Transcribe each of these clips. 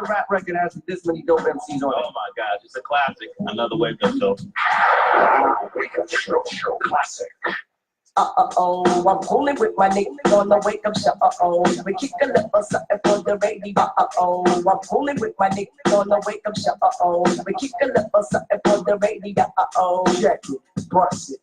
other rap record has this many dope MCs on it? Oh my gosh, it's a classic. Another wake up show. Wake up show classic. I'm pulling with my nigga on the wake up show. We kick a little something for the radio. I'm pulling with my nigga on the wake up show. We kick a little something for the radio. Check it, bust it,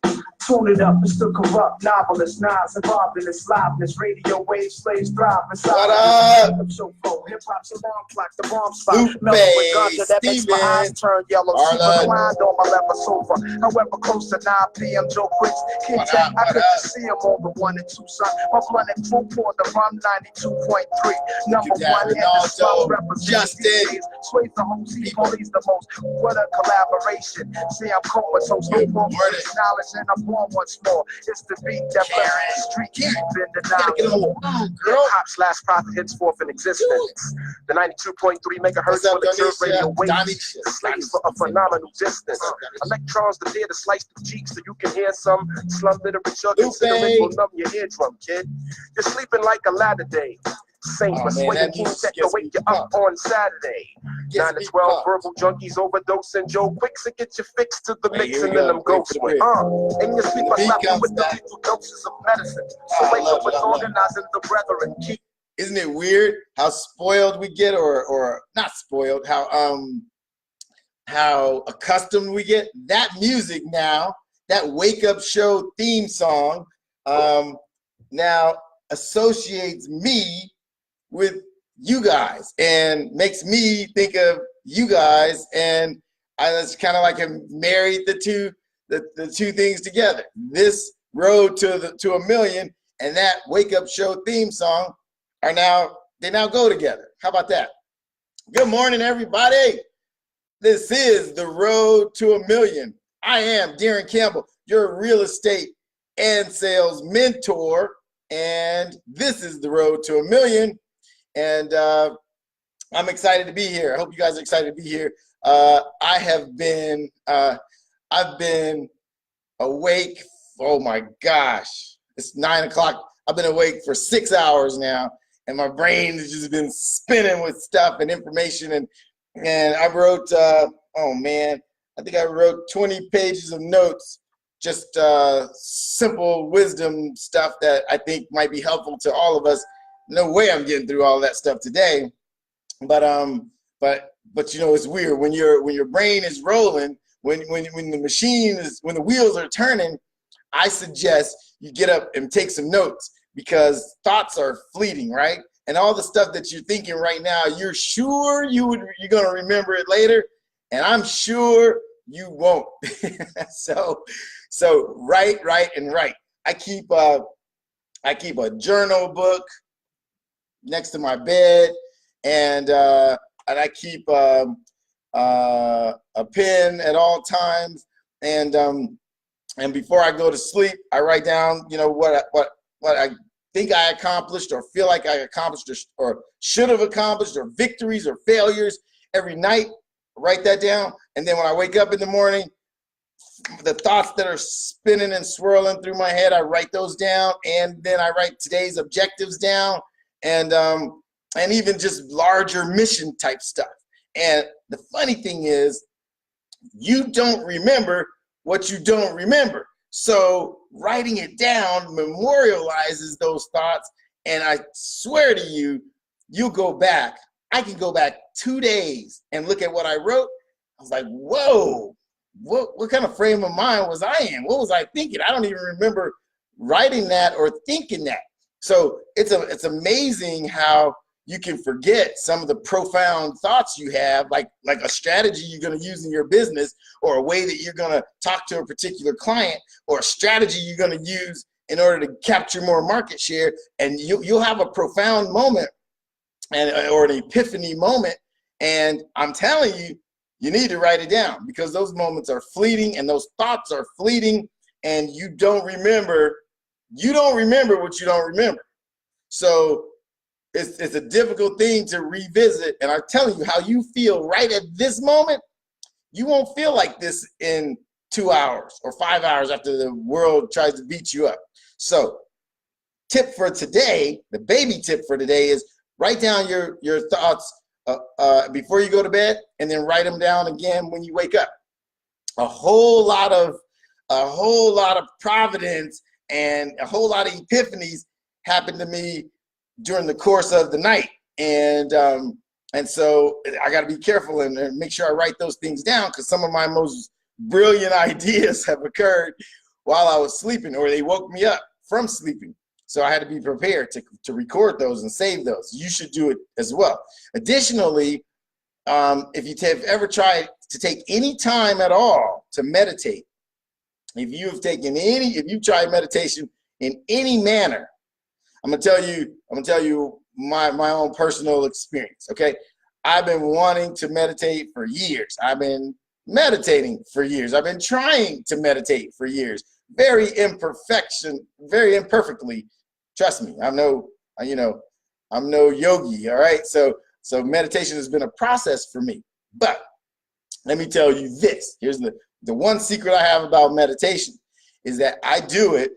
tune it up. It's the corrupt novelist, Nas involved in this liveness. Radio wave slaves thrive inside. What up? Wake up show flow, hip hop's alarm clock, the bomb spot. Mellow with ganja that makes my eyes turn yellow. Super reclined on my leather sofa. However, close to 9 p.m. Joe Quicks. Kid Jack, I could just see him on the 1 and 2 son. My blood and full pour the rum 92.3. Number one hit the slums representing. Sways the whole team, police the most. What a collaboration. See, I'm comatose, no more knowledge, and I'm born once more. It's the beat that blesses the street, keep in the now. Hip-hop's last prophet hits forth in existence. The 92.3 megahertz for the turf radio waves. Slaves for a phenomenal distance. Electrons the there to slice the cheeks so you can hear some slum literature. Considering will numb your eardrum, kid. You're sleeping like a ladder day. Saint for swinging kings that can wake you up on Saturday. 9 to 12 verbal junkies overdosing Joe Quicks and get you fixed to the mix and then them ghosts went. And you sleep I slap you with the lethal doses of medicine. So wake up with organizing the brethren. Keep. Isn't it weird how spoiled we get, or not spoiled, how accustomed we get? That music now, that wake up show theme song, now associates me with you guys and makes me think of you guys, and it's kind of like I married the two things together. This road to a million and that wake up show theme song they now go together. How about that? Good morning, everybody. This is the road to a million. I am Daron Campbell, your real estate and sales mentor, and this is the road to a million. And I'm excited to be here. I hope you guys are excited to be here. I've been awake. Oh my gosh, it's 9 o'clock. I've been awake for 6 hours now, and my brain has just been spinning with stuff and information. And I wrote, oh man, I think I wrote 20 pages of notes, just simple wisdom stuff that I think might be helpful to all of us. No way I'm getting through all that stuff today, but you know, it's weird when your brain is rolling, when the wheels are turning. I suggest you get up and take some notes, because thoughts are fleeting, right? And all the stuff that you're thinking right now, you're sure you're gonna remember it later, and I'm sure you won't. So write. I keep a journal book next to my bed, and I keep a pen at all times, and before I go to sleep, I write down, you know, what I think I accomplished or feel like I accomplished or should have accomplished, or victories or failures. Every night, write that down, and then when I wake up in the morning, the thoughts that are spinning and swirling through my head, I write those down, and then I write today's objectives down, and even just larger mission type stuff. And the funny thing is, you don't remember what you don't remember. So writing it down memorializes those thoughts, and I swear to you, you'll go back. I can go back 2 days and look at what I wrote. I was like, whoa, what kind of frame of mind was I in? What was I thinking? I don't even remember writing that or thinking that. So it's amazing how you can forget some of the profound thoughts you have, like a strategy you're going to use in your business, or a way that you're going to talk to a particular client, or a strategy you're going to use in order to capture more market share. And you'll have a profound moment or an epiphany moment. And I'm telling you, you need to write it down, because those moments are fleeting and those thoughts are fleeting, and you don't remember what you don't remember. So it's a difficult thing to revisit. And I'm telling you, how you feel right at this moment, you won't feel like this in 2 hours or 5 hours after the world tries to beat you up. So tip for today, the baby tip for today, is write down your thoughts before you go to bed, and then write them down again when you wake up. A whole lot of providence and a whole lot of epiphanies happened to me during the course of the night. And so I got to be careful and make sure I write those things down, because some of my most brilliant ideas have occurred while I was sleeping, or they woke me up from sleeping. So I had to be prepared to record those and save those. You should do it as well. Additionally, if you've ever tried to take any time at all to meditate, if you've tried meditation in any manner, I'm gonna tell you my own personal experience. Okay, I've been wanting to meditate for years. I've been meditating for years. I've been trying to meditate for years. Very imperfectly. Trust me, I'm no yogi. All right, so meditation has been a process for me. But let me tell you this. Here's the one secret I have about meditation is that I do it,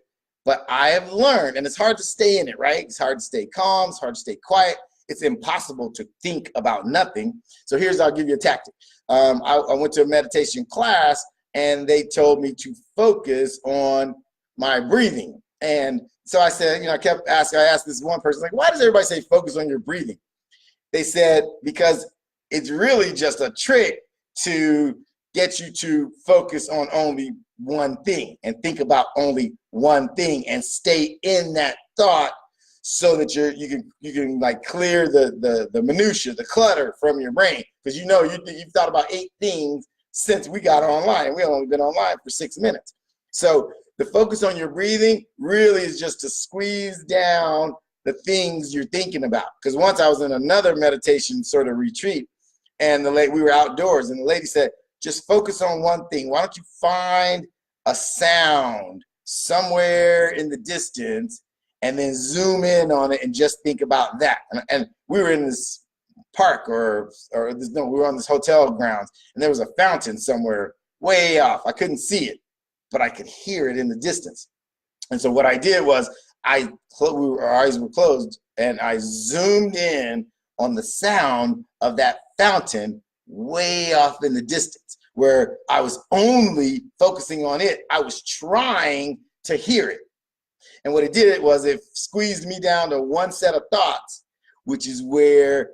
but I have learned, and it's hard to stay in it, right? It's hard to stay calm. It's hard to stay quiet. It's impossible to think about nothing. So I'll give you a tactic. I went to a meditation class, and they told me to focus on my breathing. And so I said, I asked this one person, like, why does everybody say focus on your breathing? They said, because it's really just a trick to get you to focus on only one thing and think about only one thing and stay in that thought, so that you can like clear the minutia, the clutter from your brain, because you've thought about 8 things since we got online. We've only been online for 6 minutes. So the focus on your breathing really is just to squeeze down the things you're thinking about. Because once I was in another meditation sort of retreat, and we were outdoors, and the lady said, just focus on one thing. Why don't you find a sound somewhere in the distance and then zoom in on it and just think about that? And we were in this park we were on this hotel grounds, and there was a fountain somewhere way off. I couldn't see it, but I could hear it in the distance. And so what I did was our eyes were closed, and I zoomed in on the sound of that fountain way off in the distance, where I was only focusing on it. I was trying to hear it. And what it did was it squeezed me down to one set of thoughts, which is where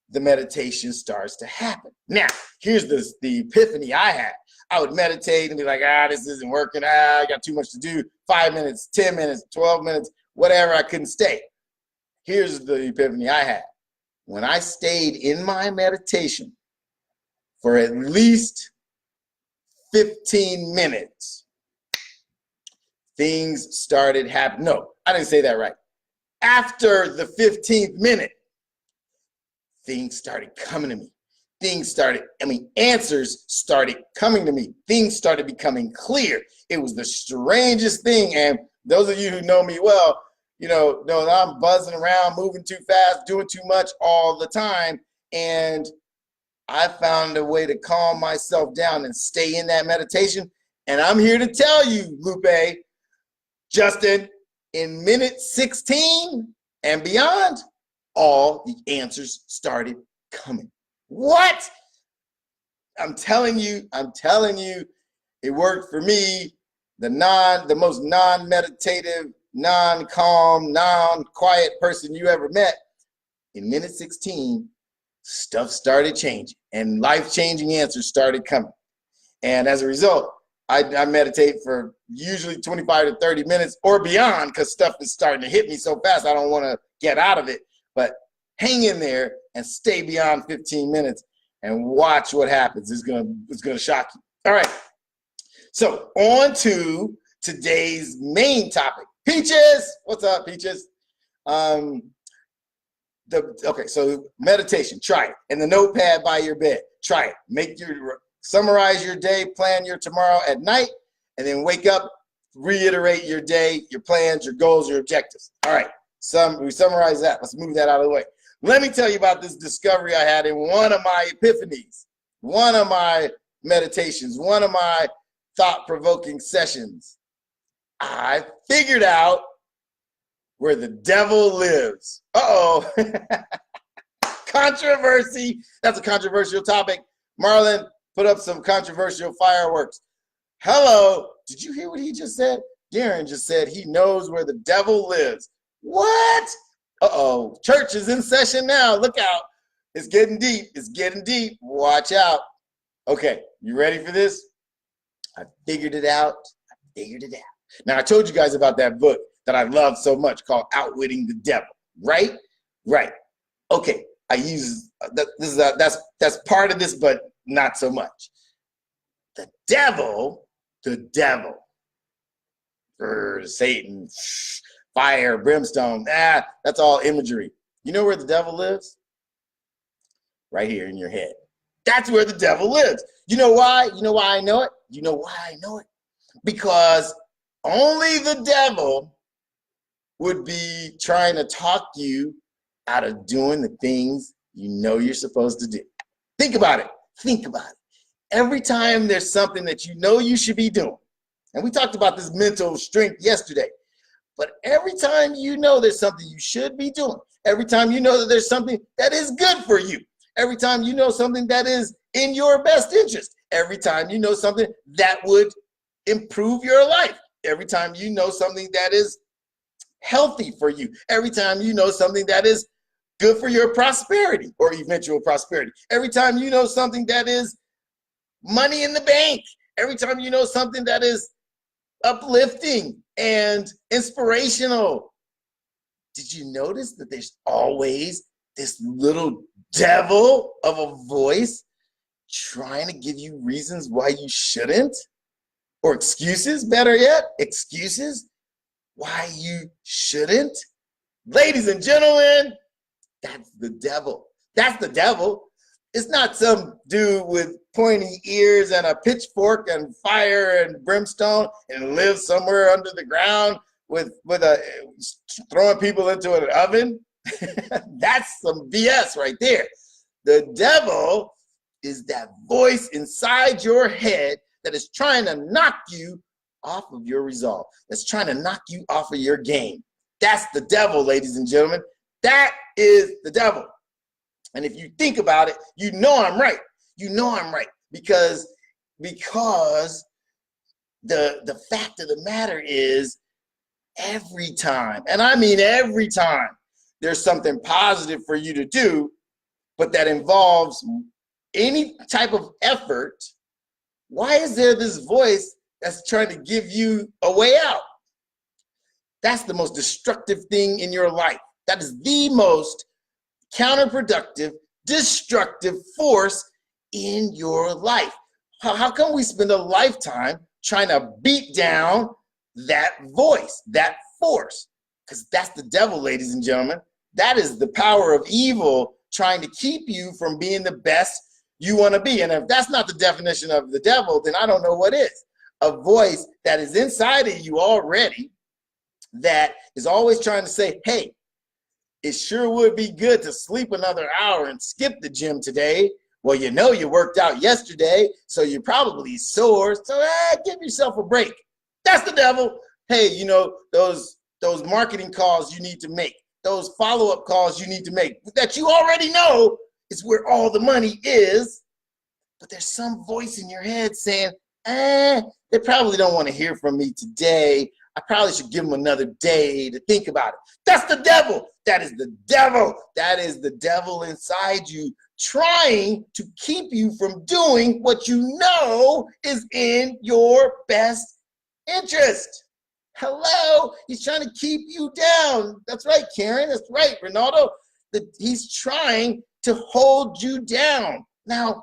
the meditation starts to happen. Now, here's the epiphany I had. I would meditate and be like, this isn't working. I got too much to do. 5 minutes, 10 minutes, 12 minutes, whatever. I couldn't stay. Here's the epiphany I had. When I stayed in my meditation for at least 15 minutes, things started happening. No, I didn't say that right. After the 15th minute, things started coming to me. Answers started coming to me. Things started becoming clear. It was the strangest thing. And those of you who know me well, know that I'm buzzing around, moving too fast, doing too much all the time. And I found a way to calm myself down and stay in that meditation. And I'm here to tell you, Lupe, Justin, in minute 16 and beyond, all the answers started coming. What? I'm telling you, it worked for me. The most non-meditative, non-calm, non-quiet person you ever met. In minute 16, stuff started changing and life-changing answers started coming. And as a result, I meditate for usually 25 to 30 minutes or beyond, because stuff is starting to hit me so fast I don't want to get out of it. But hang in there and stay beyond 15 minutes and watch what happens. It's gonna shock you. All right. So on to today's main topic. Peaches, what's up, Peaches? So meditation, try it. And the notepad by your bed, try it. Summarize your day, plan your tomorrow at night, and then wake up, reiterate your day, your plans, your goals, your objectives. All right, we summarize that. Let's move that out of the way. Let me tell you about this discovery I had in one of my epiphanies, one of my meditations, one of my thought-provoking sessions. I figured out where the devil lives. Uh-oh. Controversy. That's a controversial topic. Marlon, put up some controversial fireworks. Hello. Did you hear what he just said? Daron just said he knows where the devil lives. What? Uh-oh. Church is in session now. Look out. It's getting deep. It's getting deep. Watch out. Okay, you ready for this? I figured it out. Now, I told you guys about that book that I love so much called Outwitting the Devil, right? Right. Okay, I use that's part of this, but not so much. The devil, Satan, fire, brimstone, that's all imagery. You know where the devil lives? Right here in your head. That's where the devil lives. You know why? You know why I know it? You know why I know it? Because only the devil would be trying to talk you out of doing the things you know you're supposed to do. Think about it. Think about it. Every time there's something that you know you should be doing, and we talked about this mental strength yesterday, but every time you know there's something you should be doing, every time you know that there's something that is good for you, every time you know something that is in your best interest, every time you know something that would improve your life, every time you know something that is healthy for you, every time you know something that is good for your prosperity or eventual prosperity, every time you know something that is money in the bank, every time you know something that is uplifting and inspirational, did you notice that there's always this little devil of a voice trying to give you reasons why you shouldn't? Or excuses, better yet, excuses why you shouldn't? Ladies and gentlemen, that's the devil. That's the devil. It's not some dude with pointy ears and a pitchfork and fire and brimstone and lives somewhere under the ground with throwing people into an oven. That's some BS right there. The devil is that voice inside your head that is trying to knock you off of your resolve, that's trying to knock you off of your game. That's the devil, ladies and gentlemen. That is the devil. And if you think about it, you know I'm right. You know I'm right because the fact of the matter is every time, and I mean every time, there's something positive for you to do, but that involves any type of effort, why is there this voice that's trying to give you a way out? That's the most destructive thing in your life. That is the most counterproductive, destructive force in your life. How come we spend a lifetime trying to beat down that voice, that force? Because that's the devil, ladies and gentlemen. That is the power of evil trying to keep you from being the best you want to be. And if that's not the definition of the devil, then I don't know what is. A voice that is inside of you already that is always trying to say, hey, it sure would be good to sleep another hour and skip the gym today. Well, you know you worked out yesterday, so you're probably sore. So give yourself a break. That's the devil. Hey, you know, those marketing calls you need to make, those follow-up calls you need to make that you already know is where all the money is. But there's some voice in your head saying, they probably don't want to hear from me today. I probably should give them another day to think about it. That's the devil. That is the devil. That is the devil inside you trying to keep you from doing what you know is in your best interest. Hello, he's trying to keep you down. That's right, Karen. That's right, Ronaldo. He's trying to hold you down. Now,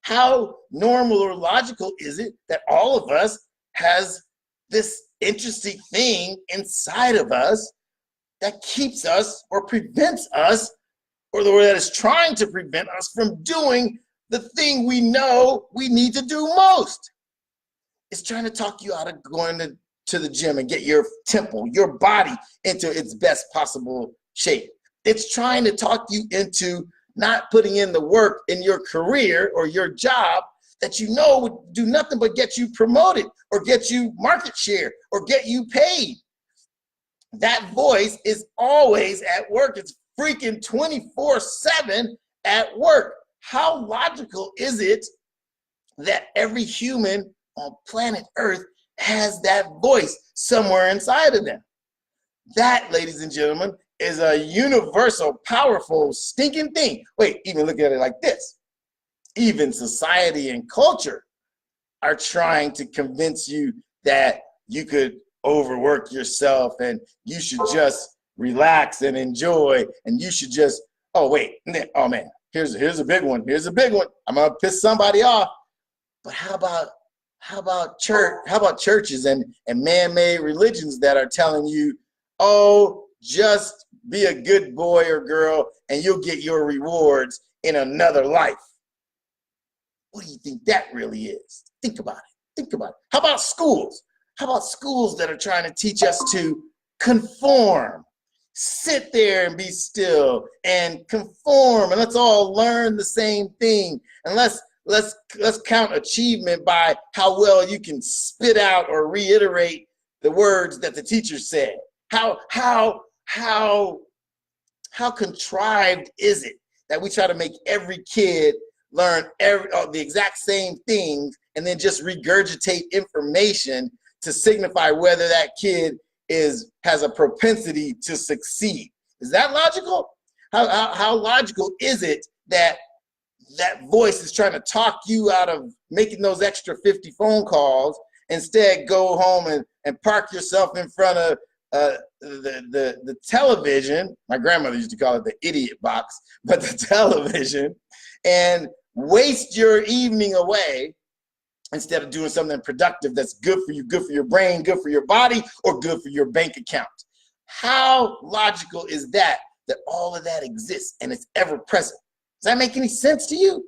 how normal or logical is it that all of us has this interesting thing inside of us that keeps us or prevents us, or that is trying to prevent us from doing the thing we know we need to do most? It's trying to talk you out of going to the gym and get your temple, your body into its best possible shape. It's trying to talk you into not putting in the work in your career or your job that you know would do nothing but get you promoted or get you market share or get you paid. That voice is always at work. It's freaking 24/7 at work. How logical is it that every human on planet Earth has that voice somewhere inside of them? That, ladies and gentlemen, is a universal, powerful, stinking thing. Wait, even look at it like this. Even society and culture are trying to convince you that you could overwork yourself and you should just relax and enjoy, and you should just, oh wait, oh man, here's a big one. Here's a big one. I'm gonna piss somebody off. But how about churches and man-made religions that are telling you, oh, just be a good boy or girl and you'll get your rewards in another life? What do you think that really is? Think about it. Think about it. How about schools? How about schools that are trying to teach us to conform? Sit there and be still and conform, and let's all learn the same thing. And let's count achievement by how well you can spit out or reiterate the words that the teacher said. How contrived is it that we try to make every kid learn the exact same things and then just regurgitate information to signify whether that kid has a propensity to succeed? Is that logical? How logical is it that that voice is trying to talk you out of making those extra 50 phone calls? Instead, go home and park yourself in front of the television. My grandmother used to call it the idiot box, but the television, and waste your evening away instead of doing something productive that's good for you, good for your brain, good for your body, or good for your bank account. How logical is that all of that exists and it's ever present? Does that make any sense to you?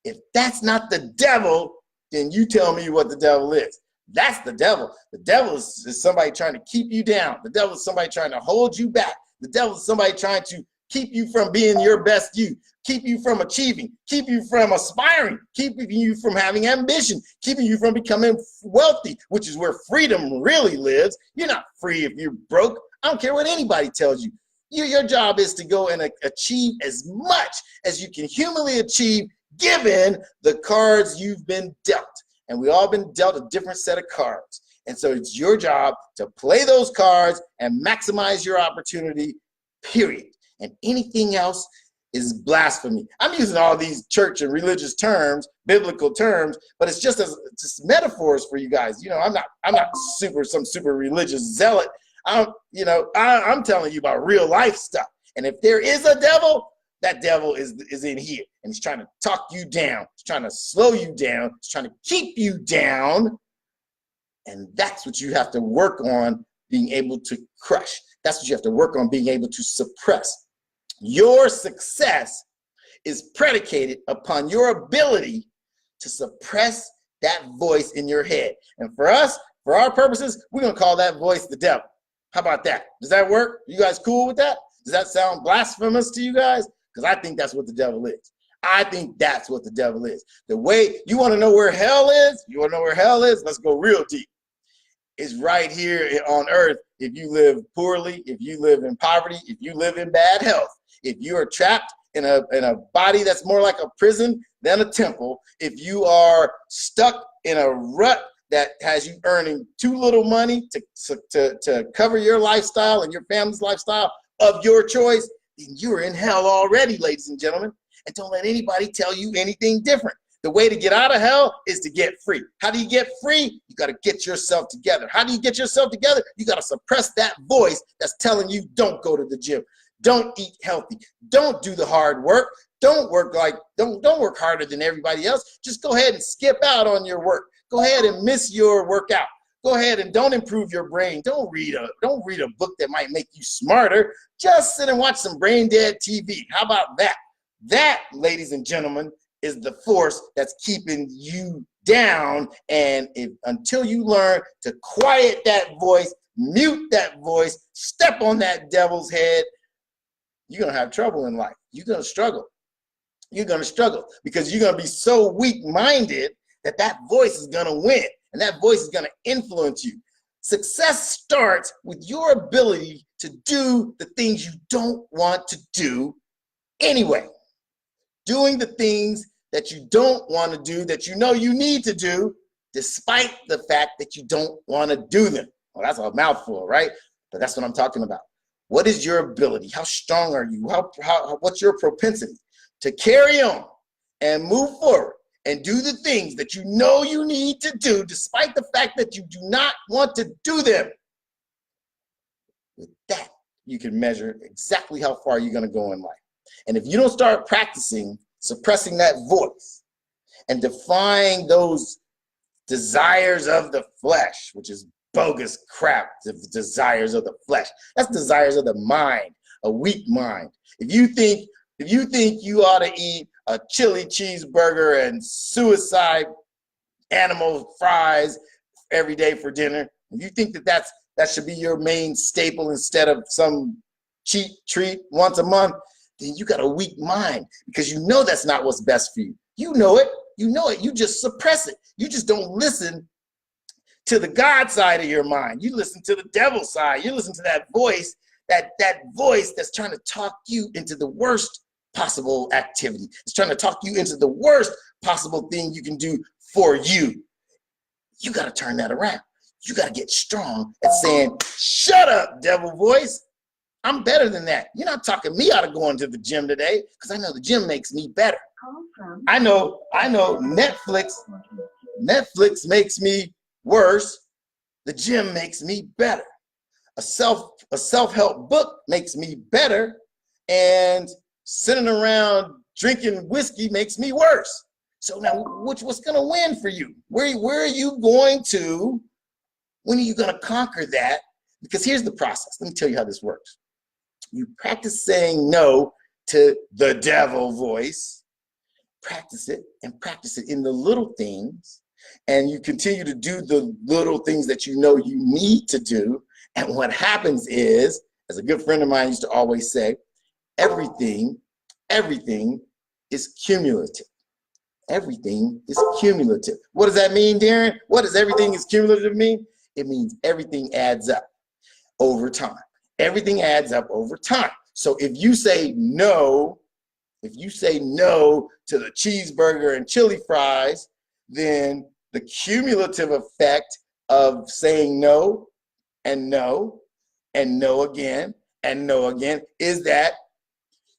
If that's not the devil, then you tell me what the devil is. That's the devil. The devil is somebody trying to keep you down. The devil is somebody trying to hold you back. The devil is somebody trying to keep you from being your best you, keep you from achieving, keep you from aspiring, keeping you from having ambition, keeping you from becoming wealthy, which is where freedom really lives. You're not free if you're broke. I don't care what anybody tells you. Your job is to go and achieve as much as you can humanly achieve given the cards you've been dealt. And we all been dealt a different set of cards. And so it's your job to play those cards and maximize your opportunity, period. And anything else is blasphemy. I'm using all these church and religious terms, biblical terms, but it's just metaphors for you guys. You know, I'm not some super religious zealot. I'm telling you about real life stuff. And if there is a devil, that devil is in here, and he's trying to talk you down. He's trying to slow you down. He's trying to keep you down. And that's what you have to work on being able to crush. That's what you have to work on being able to suppress. Your success is predicated upon your ability to suppress that voice in your head. And for us, for our purposes, we're going to call that voice the devil. How about that? Does that work? You guys cool with that? Does that sound blasphemous to you guys? Because I think that's what the devil is. I think that's what the devil is. The way you want to know where hell is? You want to know where hell is? Let's go real deep. It's right here on earth. If you live poorly, if you live in poverty, if you live in bad health, if you are trapped in a body that's more like a prison than a temple, if you are stuck in a rut that has you earning too little money to cover your lifestyle and your family's lifestyle of your choice, then you're in hell already, ladies and gentlemen. And don't let anybody tell you anything different. The way to get out of hell is to get free. How do you get free? You got to get yourself together. How do you get yourself together? You got to suppress that voice that's telling you don't go to the gym. Don't eat healthy. Don't do the hard work. Don't work harder than everybody else. Just go ahead and skip out on your work. Go ahead and miss your workout. Go ahead and don't improve your brain. Don't read a book that might make you smarter. Just sit and watch some brain dead TV. How about that? That, ladies and gentlemen, is the force that's keeping you down. And until you learn to quiet that voice, mute that voice, step on that devil's head, you're going to have trouble in life. You're going to struggle. You're going to struggle because you're going to be so weak-minded that voice is going to win, and that voice is going to influence you. Success starts with your ability to do the things you don't want to do anyway. Doing the things that you don't want to do, that you know you need to do, despite the fact that you don't want to do them. Well, that's a mouthful, right? But that's what I'm talking about. What is your ability? How strong are you? What's your propensity to carry on and move forward and do the things that you know you need to do, despite the fact that you do not want to do them? With that, you can measure exactly how far you're going to go in life. And if you don't start practicing suppressing that voice and defying those desires of the flesh, which is bogus crap, the desires of the flesh. That's desires of the mind, a weak mind. If you think you ought to eat a chili cheeseburger and suicide animal fries every day for dinner, if you think that should be your main staple instead of some cheap treat once a month, then you got a weak mind, because you know that's not what's best for you. You know it. You just suppress it. You just don't listen to the God side of your mind. You listen to the devil side. You listen to that voice, that voice that's trying to talk you into the worst possible activity. It's trying to talk you into the worst possible thing you can do for you. You got to turn that around. You got to get strong at saying, shut up, devil voice. I'm better than that. You're not talking me out of going to the gym today, because I know the gym makes me better. I know Netflix makes me worse. The gym makes me better. A self-help book makes me better, and sitting around drinking whiskey makes me worse. So now, what's going to win for you? Where are you going to? When are you going to conquer that? Because here's the process. Let me tell you how this works. You practice saying no to the devil voice. Practice it and practice it in the little things. And you continue to do the little things that you know you need to do. And what happens is, as a good friend of mine used to always say, everything is cumulative. Everything is cumulative. What does that mean, Darren? What does everything is cumulative mean? It means everything adds up over time. Everything adds up over time. So if you say no to the cheeseburger and chili fries, then the cumulative effect of saying no and no and no again and no again is that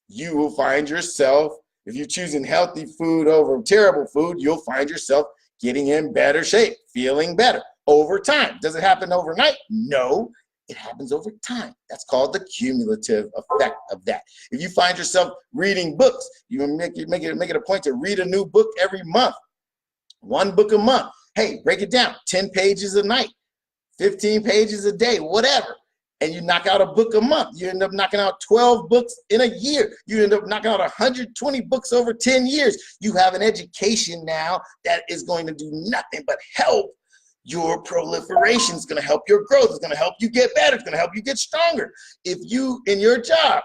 you will find yourself, if you're choosing healthy food over terrible food, you'll find yourself getting in better shape, feeling better over time. Does it happen overnight? No. It happens over time. That's called the cumulative effect of that. If you find yourself reading books, you make it a point to read a new book every month, 1 book a month. Hey, break it down, 10 pages a night, 15 pages a day, whatever. And you knock out a book a month. You end up knocking out 12 books in a year. You end up knocking out 120 books over 10 years. You have an education now that is going to do nothing but help your proliferation. Is going to help your growth. It's going to help you get better. It's going to help you get stronger. If you, in your job,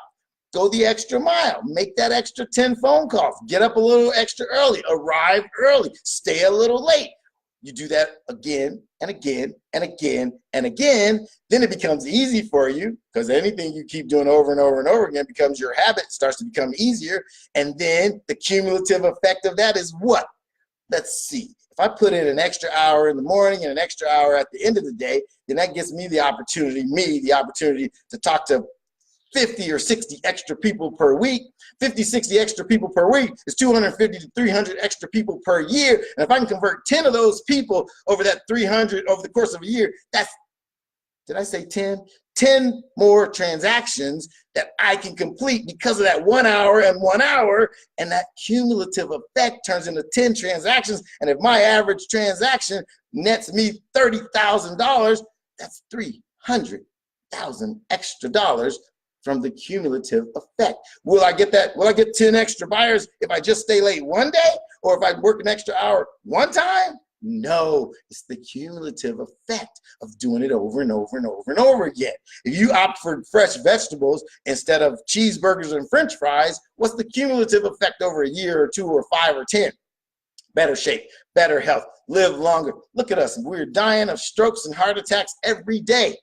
go the extra mile, make that extra 10 phone calls, get up a little extra early, arrive early, stay a little late. You do that again and again and again and again, then it becomes easy for you, because anything you keep doing over and over and over again becomes your habit, starts to become easier. And then the cumulative effect of that is what? Let's see. If I put in an extra hour in the morning and an extra hour at the end of the day, then that gives me the opportunity to talk to 50 or 60 extra people per week. 50, 60 extra people per week is 250 to 300 extra people per year. And if I can convert 10 of those people over that 300 over the course of a year, that's, did I say 10? 10 more transactions that I can complete because of that 1 hour and 1 hour. And that cumulative effect turns into 10 transactions. And if my average transaction nets me $30,000, that's $300,000 extra dollars from the cumulative effect. Will I get that? Will I get 10 extra buyers if I just stay late one day, or if I work an extra hour one time? No, it's the cumulative effect of doing it over and over and over and over again. If you opt for fresh vegetables instead of cheeseburgers and French fries, what's the cumulative effect over a year or 2 or 5 or 10? better shape, better health, live longer. Look at us. We're dying of strokes and heart attacks every day.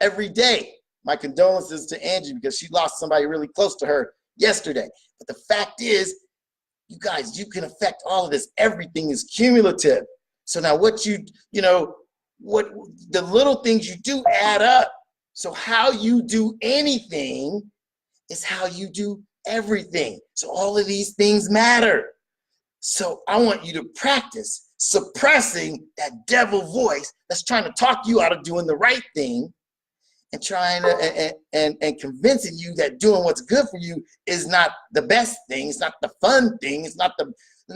Every day. My condolences to Angie because she lost somebody really close to her yesterday. But the fact is, you guys, you can affect all of this. Everything is cumulative. So now what what the little things you do add up. So how you do anything is how you do everything. So all of these things matter. So I want you to practice suppressing that devil voice that's trying to talk you out of doing the right thing and trying to and convincing you that doing what's good for you is not the best thing, it's not the fun thing, it's not the,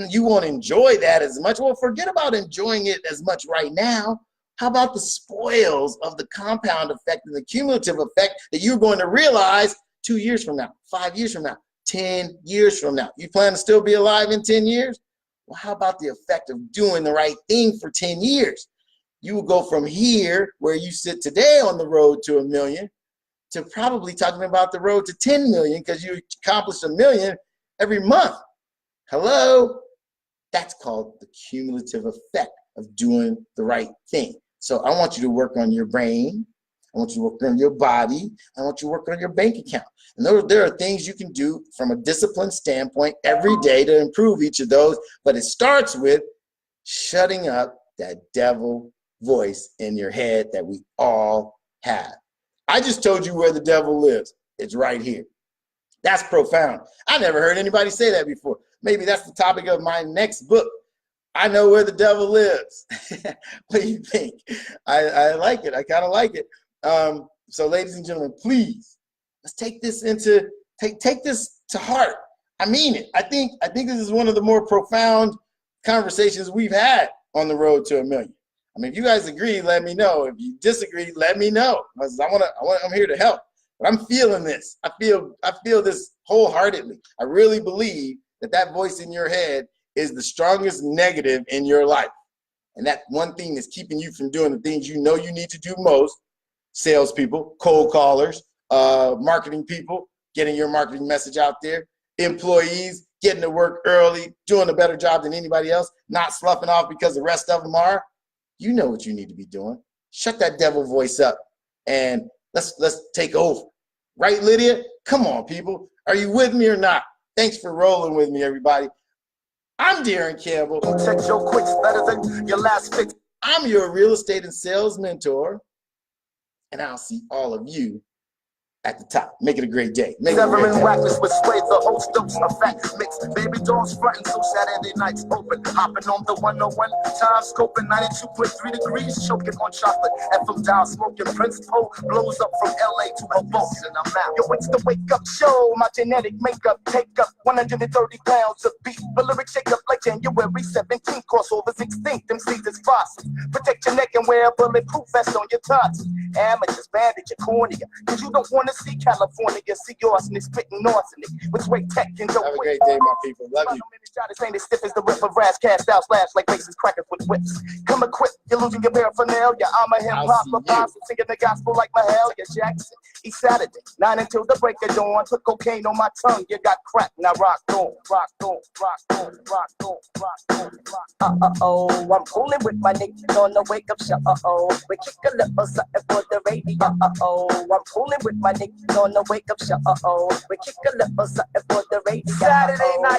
you won't enjoy that as much. Well, forget about enjoying it as much right now. How about the spoils of the compound effect and the cumulative effect that you're going to realize 2 years from now, 5 years from now, 10 years from now? You plan to still be alive in 10 years? Well, how about the effect of doing the right thing for 10 years? You will go from here, where you sit today on the road to 1 million, to probably talking about the road to 10 million because you accomplished 1 million every month. Hello? That's called the cumulative effect of doing the right thing. So I want you to work on your brain. I want you to work on your body. I want you to work on your bank account. And there are things you can do from a discipline standpoint every day to improve each of those. But it starts with shutting up that devil voice in your head that we all have. I just told you where the devil lives. It's right here. That's profound. I never heard anybody say that before. Maybe that's the topic of my next book. I know where the devil lives. What do you think? I like it. I kind of like it. So ladies and gentlemen, please, let's take this take this to heart. I mean it. I think this is one of the more profound conversations we've had on the road to 1 million. I mean, if you guys agree, let me know. If you disagree, let me know. I'm here to help. But I'm feeling this. I feel this wholeheartedly. I really believe that voice in your head is the strongest negative in your life. And that one thing is keeping you from doing the things you know you need to do most. Salespeople, cold callers, marketing people, getting your marketing message out there, employees, getting to work early, doing a better job than anybody else, not sloughing off because the rest of them are. You know what you need to be doing. Shut that devil voice up and let's take over. Right, Lydia? Come on, people. Are you with me or not? Thanks for rolling with me, everybody. I'm Daron Campbell. Check your quicks better than your last fix. I'm your real estate and sales mentor, and I'll see all of you at the top. Make it a great day. Severing whackers with sway, the host dose of facts mix. Baby dolls frontin' so Saturday nights open. Hopping on the 101, time scoping 92.3 degrees, choking on chocolate. FM dial smoking, Prince Poe blows up from LA to a boat, and I'm out. Yo, it's the wake up show. My genetic makeup, take up 130 pounds of beef. But lyrics shake up like January 17th, crossover 16th. Them seasons process. Protect your neck and wear a bulletproof vest on your tots. Amateurs bandage your cornea, cause you don't want to see California, see arsenic spitting arsenic with weight tech and dope. Have a great day, my people. Love you. This ain't as stiff as the rip of brass cast out slash like racist crackers with whips. Come equipped, you're losing your paraphernalia. I'm a hip-hop apostle singing the gospel like Mahalia Jackson. Each Saturday, 9 until the break of dawn. Put cocaine on my tongue, you got crack. Now rock on, rock on, rock on, rock on, rock on, rock on. Oh, I'm fooling with my niggas on the wake up show. We kick a little something for the radio. Oh, I'm fooling with my niggas on the wake up show. We kick a little something for the radio. Saturday night.